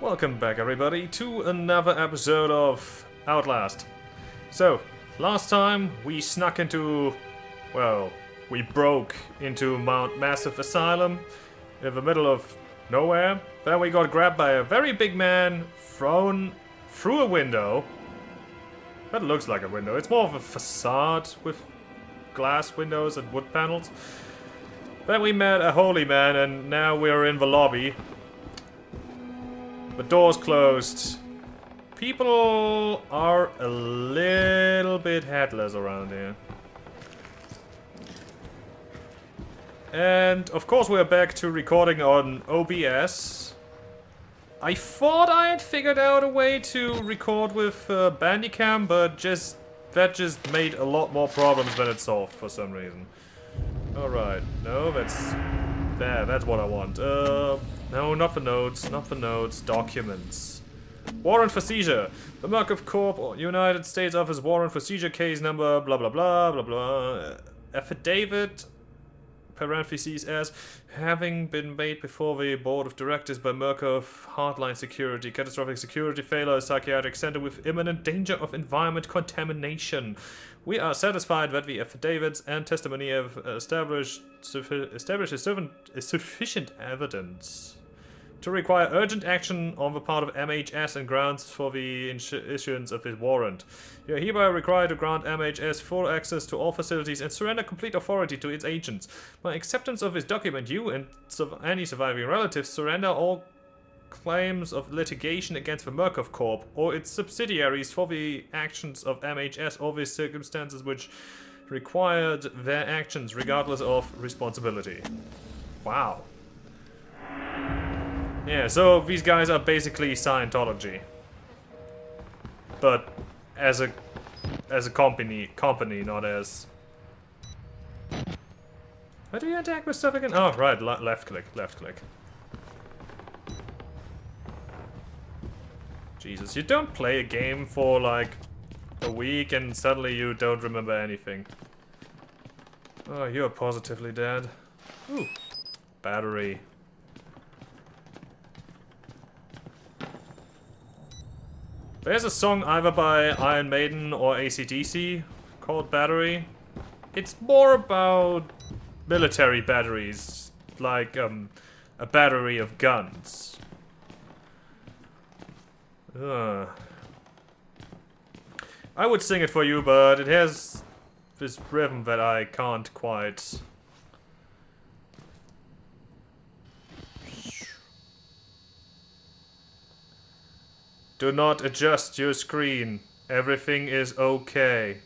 Welcome back, everybody, to another episode of Outlast. So, last time we snuck into, well, we broke into Mount Massive Asylum in the middle of nowhere. Then we got grabbed by a very big man, thrown through a window. That looks like a window. It's more of a facade with glass windows and wood panels. Then we met a holy man, and now we're in the lobby. The door's closed. People are a little bit headless around here. And of course we're back to recording on OBS. I thought I had figured out a way to record with Bandicam, but that just made a lot more problems than it solved for some reason. Alright, no, that's what I want. No, not the notes, not the notes. Documents. Warrant for seizure. The Murkoff Corp, United States Office warrant for seizure case number blah blah blah blah blah. Affidavit, parentheses, as having been made before the board of directors by Murkoff Hardline Security. Catastrophic security failure, psychiatric center with imminent danger of environment contamination. We are satisfied that the affidavits and testimony have established sufficient evidence to require urgent action on the part of MHS and grounds for the issuance of his warrant. You are hereby required to grant MHS full access to all facilities and surrender complete authority to its agents. By acceptance of this document, you and any surviving relatives surrender all claims of litigation against the Murkoff Corp or its subsidiaries for the actions of MHS or the circumstances which required their actions, regardless of responsibility. Wow. Yeah, so these guys are basically Scientology, but as a company, not as. How do you interact with stuff again? Oh, right, left click. Jesus, you don't play a game for like a week and suddenly you don't remember anything. Oh, you're positively dead. Ooh, battery. There's a song either by Iron Maiden or AC/DC called Battery. It's more about military batteries, like a battery of guns. I would sing it for you, but it has this rhythm that I can't quite. Do not adjust your screen. Everything is okay.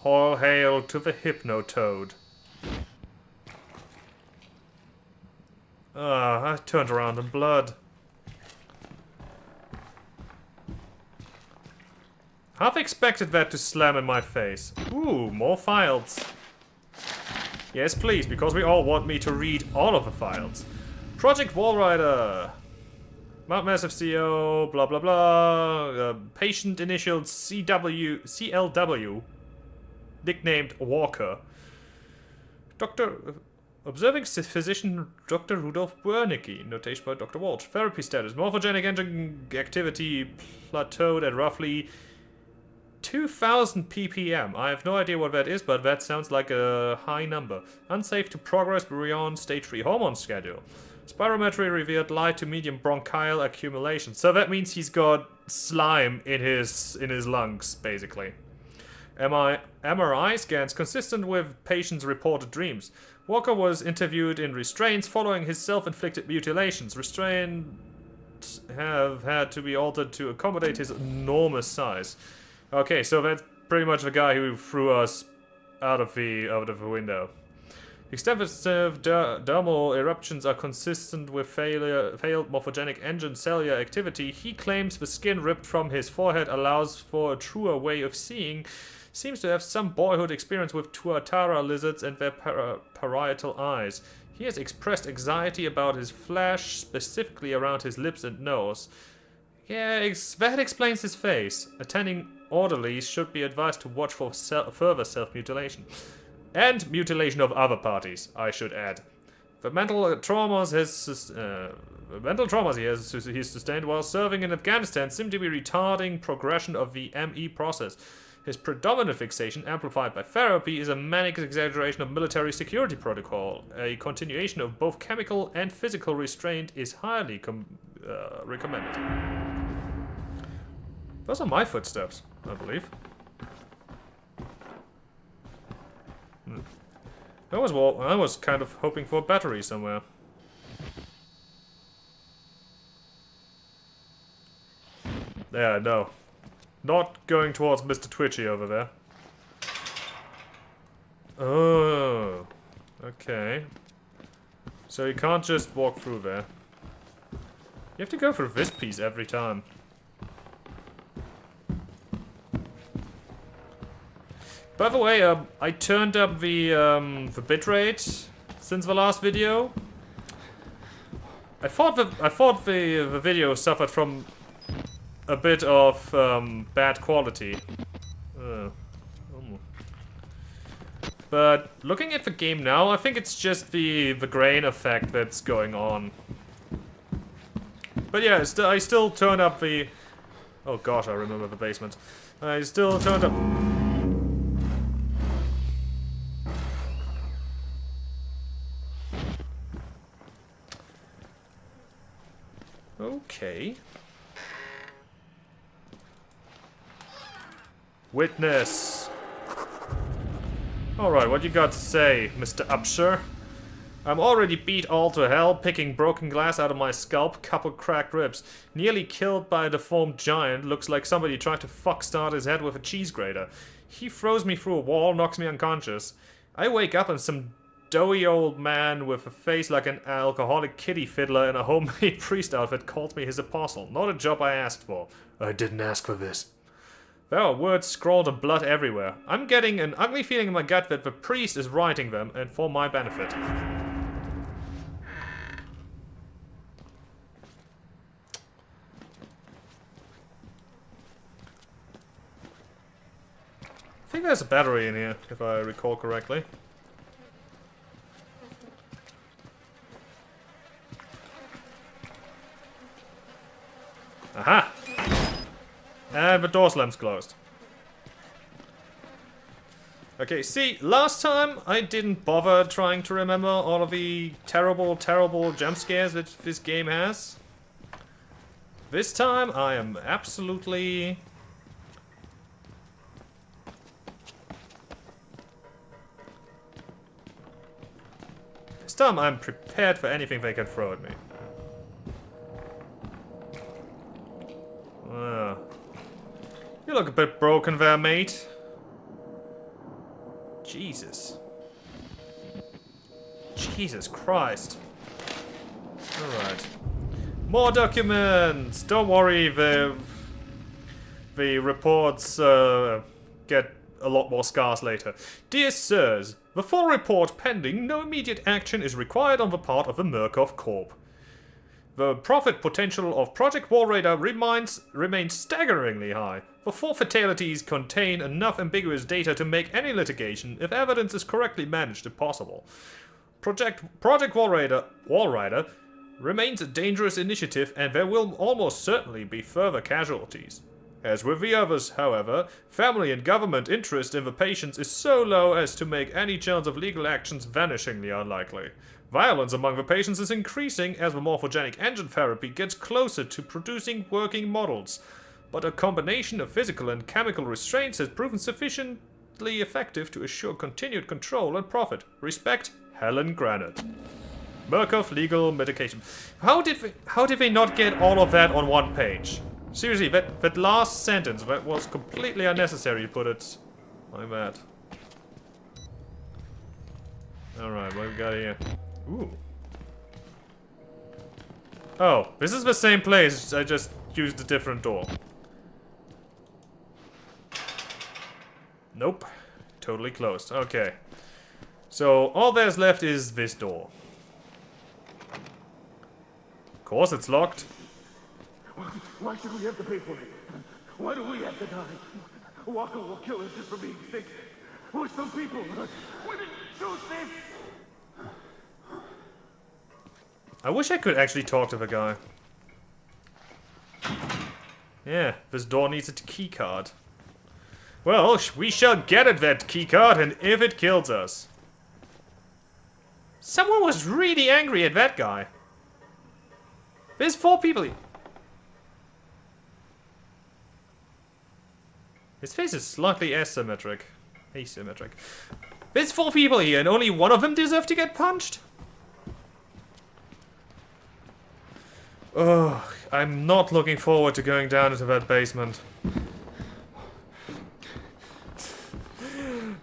All hail to the Hypnotoad. I turned around in blood. Half expected that to slam in my face. Ooh, more files. Yes, please, because we all want me to read all of the files. Project Wallrider. Mount Massive CO, blah blah blah. Patient initialed CLW, nicknamed Walker. Observing physician Dr. Rudolf Wernicke, notation by Dr. Walsh. Therapy status: morphogenic engine activity plateaued at roughly 2000 ppm. I have no idea what that is, but that sounds like a high number. Unsafe to progress beyond stage 3 hormone schedule. Spirometry revealed light to medium bronchial accumulation. So that means he's got slime in his lungs, basically. MRI scans consistent with patient's reported dreams. Walker was interviewed in restraints following his self-inflicted mutilations. Restraints have had to be altered to accommodate his enormous size. Okay, so that's pretty much the guy who threw us out of the window. Extensive dermal eruptions are consistent with failed morphogenic engine cellular activity. He claims the skin ripped from his forehead allows for a truer way of seeing. Seems to have some boyhood experience with tuatara lizards and their parietal eyes. He has expressed anxiety about his flesh, specifically around his lips and nose. Yeah, that explains his face. Attending orderlies should be advised to watch for further self-mutilation. And mutilation of other parties, I should add. The mental traumas mental traumas he's sustained while serving in Afghanistan seem to be retarding progression of the ME process. His predominant fixation, amplified by therapy, is a manic exaggeration of military security protocol. A continuation of both chemical and physical restraint is highly recommended. Those are my footsteps, I believe. I was kind of hoping for a battery somewhere. Yeah, no. Not going towards Mr. Twitchy over there. Oh. Okay. So you can't just walk through there. You have to go through this piece every time. By the way, I turned up the bitrate since the last video. I thought the video suffered from a bit of bad quality. But looking at the game now, I think it's just the grain effect that's going on. But yeah, I still turned up the... Oh gosh, I remember the basement. I still turned up... Okay. Witness. Alright, what you got to say, Mr. Upshur? I'm already beat all to hell, picking broken glass out of my scalp, couple cracked ribs. Nearly killed by a deformed giant, looks like somebody tried to fuckstart his head with a cheese grater. He throws me through a wall, knocks me unconscious. I wake up and some doughy old man with a face like an alcoholic kitty fiddler in a homemade priest outfit calls me his apostle. Not a job I asked for. I didn't ask for this. There are words scrawled in blood everywhere. I'm getting an ugly feeling in my gut that the priest is writing them, and for my benefit. I think there's a battery in here, if I recall correctly. Aha! And the door slam's closed. Okay, see, last time I didn't bother trying to remember all of the terrible, terrible jump scares that this game has. This time I am absolutely... This time I'm prepared for anything they can throw at me. You look a bit broken there, mate. Jesus. Jesus Christ. Alright. More documents! Don't worry, the reports get a lot more scarce later. Dear sirs, the full report pending, no immediate action is required on the part of the Murkoff Corp. The profit potential of Project War Raider remains staggeringly high. The 4 fatalities contain enough ambiguous data to make any litigation, if evidence is correctly managed, impossible. Project War Raider remains a dangerous initiative, and there will almost certainly be further casualties. As with the others, however, family and government interest in the patients is so low as to make any chance of legal actions vanishingly unlikely. Violence among the patients is increasing as the morphogenic engine therapy gets closer to producing working models, but a combination of physical and chemical restraints has proven sufficiently effective to assure continued control and profit. Respect, Helen Granite. Murkoff legal medication. How did they not get all of that on one page? Seriously, that last sentence, that was completely unnecessary to put it like that. Alright, what we got here? Ooh. Oh, this is the same place, I just used a different door. Nope. Totally closed. Okay. So, all there's left is this door. Of course, it's locked. Why should we have to pay for it? Why do we have to die? Walker will kill us just for being sick. We're some people. We didn't choose this. I wish I could actually talk to the guy. Yeah, this door needs a key card. Well, we shall get at that key card, and if it kills us. Someone was really angry at that guy. There's 4 people here. His face is slightly asymmetric. Asymmetric. There's 4 people here, and only one of them deserve to get punched? Ugh, I'm not looking forward to going down into that basement.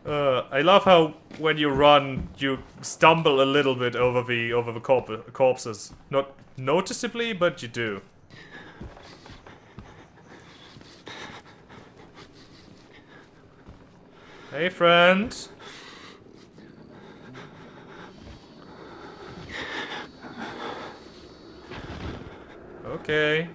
I love how when you run, you stumble a little bit over the corpses. Not noticeably, but you do. Hey, friend. Okay.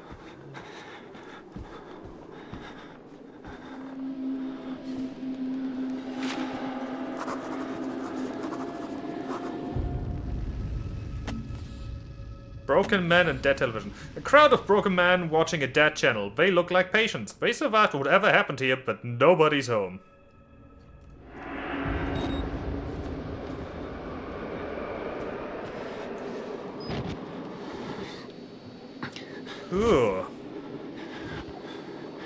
Broken men and dead television. A crowd of broken men watching a dead channel. They look like patients. They survived whatever happened here, but nobody's home. Ooh.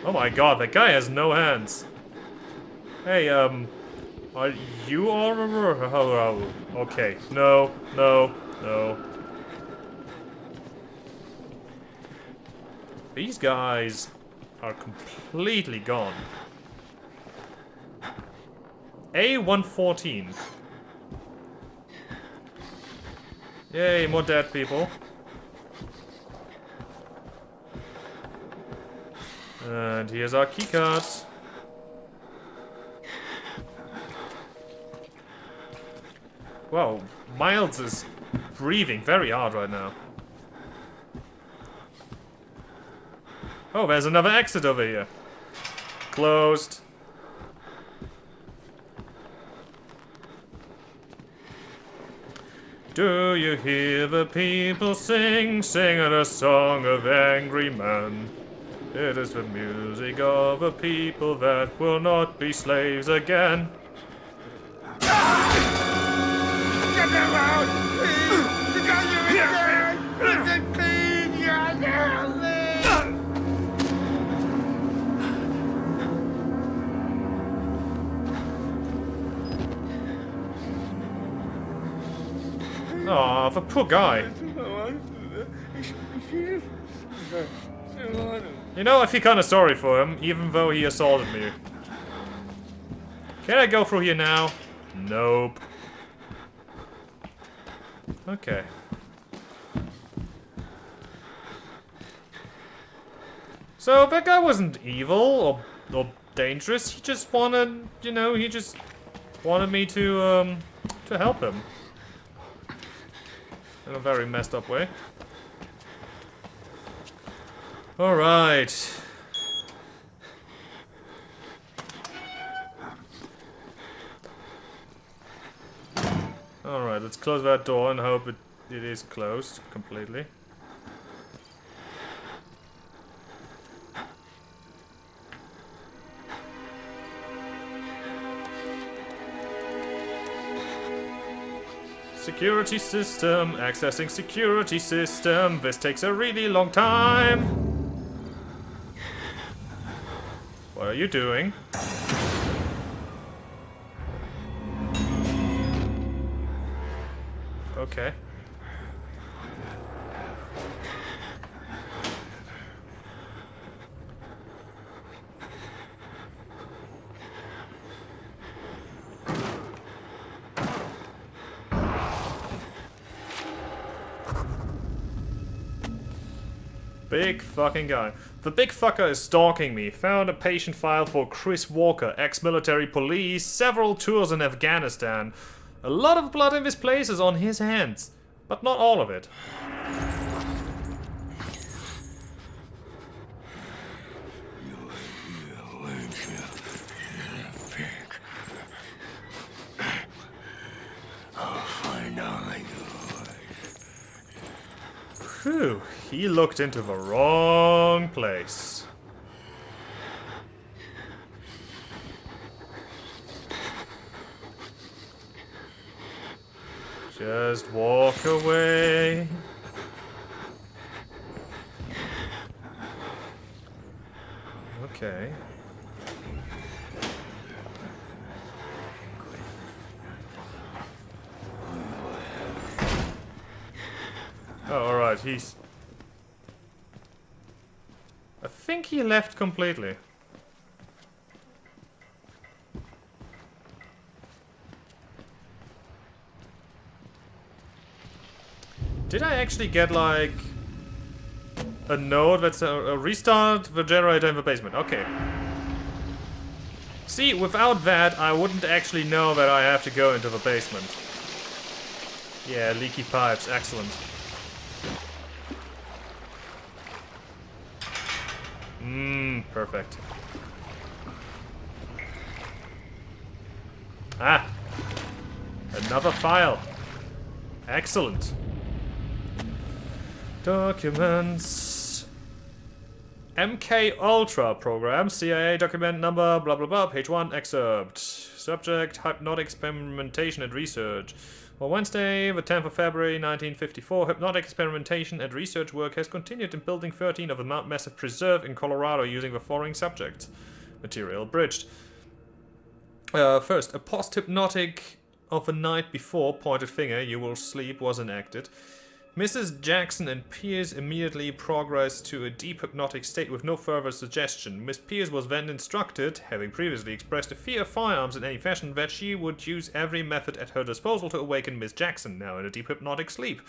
Oh my god, that guy has no hands. Hey, are you all... Oh, okay. No. These guys are completely gone. A114. Yay, more dead people. And here's our keycards. Wow, Miles is breathing very hard right now. Oh, there's another exit over here. Closed. Do you hear the people singing a song of angry men? It is the music of a people that will not be slaves again. Get them out! Please! You got your ears! Listen, please! You're there! Aw, the poor guy. You know, I feel kinda sorry for him, even though he assaulted me. Can I go through here now? Nope. Okay. So, that guy wasn't evil or dangerous, he just wanted, you know, he just wanted me to help him. In a very messed up way. Alright. Alright, let's close that door and hope it is closed completely. Security system, accessing security system. This takes a really long time. What are you doing? Okay. Big fucking guy. The big fucker is stalking me. Found a patient file for Chris Walker, ex-military police, several tours in Afghanistan. A lot of blood in this place is on his hands, but not all of it. Phew, he looked into the wrong place. Just walk away. Okay. Oh, alright, he's... I think he left completely. Did I actually get, like... a note that's a restart the generator in the basement? Okay. See, without that, I wouldn't actually know that I have to go into the basement. Yeah, leaky pipes, excellent. Perfect. Ah! Another file. Excellent. Documents. MK Ultra program, CIA document number, blah blah blah, page 1, excerpt. Subject, hypnotic experimentation and research. On Wednesday, the 10th of February 1954, hypnotic experimentation and research work has continued in Building 13 of the Mount Massive Preserve in Colorado using the following subjects. Material abridged. First, a post-hypnotic of the night before, pointed finger, you will sleep, was enacted. Mrs. Jackson and Pierce immediately progressed to a deep hypnotic state with no further suggestion. Miss Pierce was then instructed, having previously expressed a fear of firearms in any fashion, that she would use every method at her disposal to awaken Miss Jackson, now in a deep hypnotic sleep.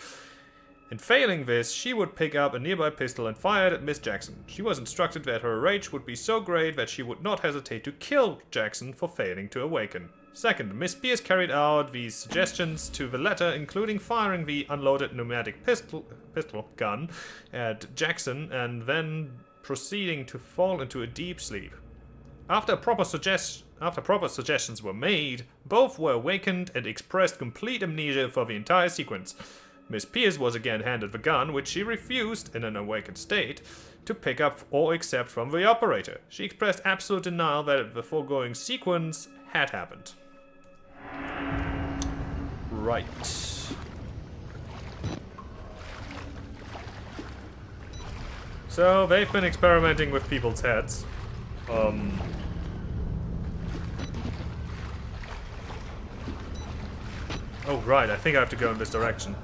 In failing this, she would pick up a nearby pistol and fire it at Miss Jackson. She was instructed that her rage would be so great that she would not hesitate to kill Jackson for failing to awaken. Second, Miss Pierce carried out these suggestions to the letter, including firing the unloaded pneumatic pistol gun at Jackson and then proceeding to fall into a deep sleep. After proper suggestions were made, both were awakened and expressed complete amnesia for the entire sequence. Miss Pierce was again handed the gun, which she refused, in an awakened state, to pick up or accept from the operator. She expressed absolute denial that the foregoing sequence had happened. Right. So, they've been experimenting with people's heads. Oh, right, I think I have to go in this direction.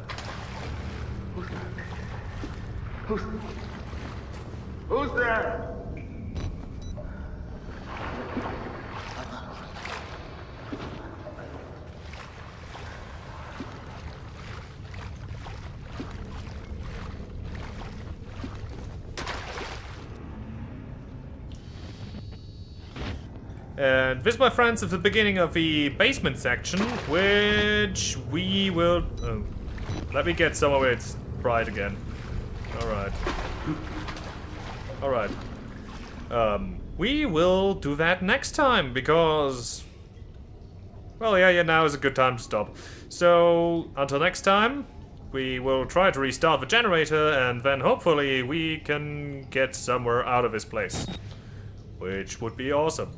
Who's there? And this, my friends, is the beginning of the basement section, which we will... Oh, let me get somewhere where it's bright again. Alright. Alright. We will do that next time, because... Well, yeah, now is a good time to stop. So, until next time, we will try to restart the generator, and then hopefully we can get somewhere out of this place. Which would be awesome.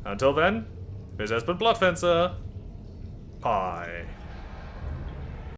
Until then, this has been Bloodfencer. Bye.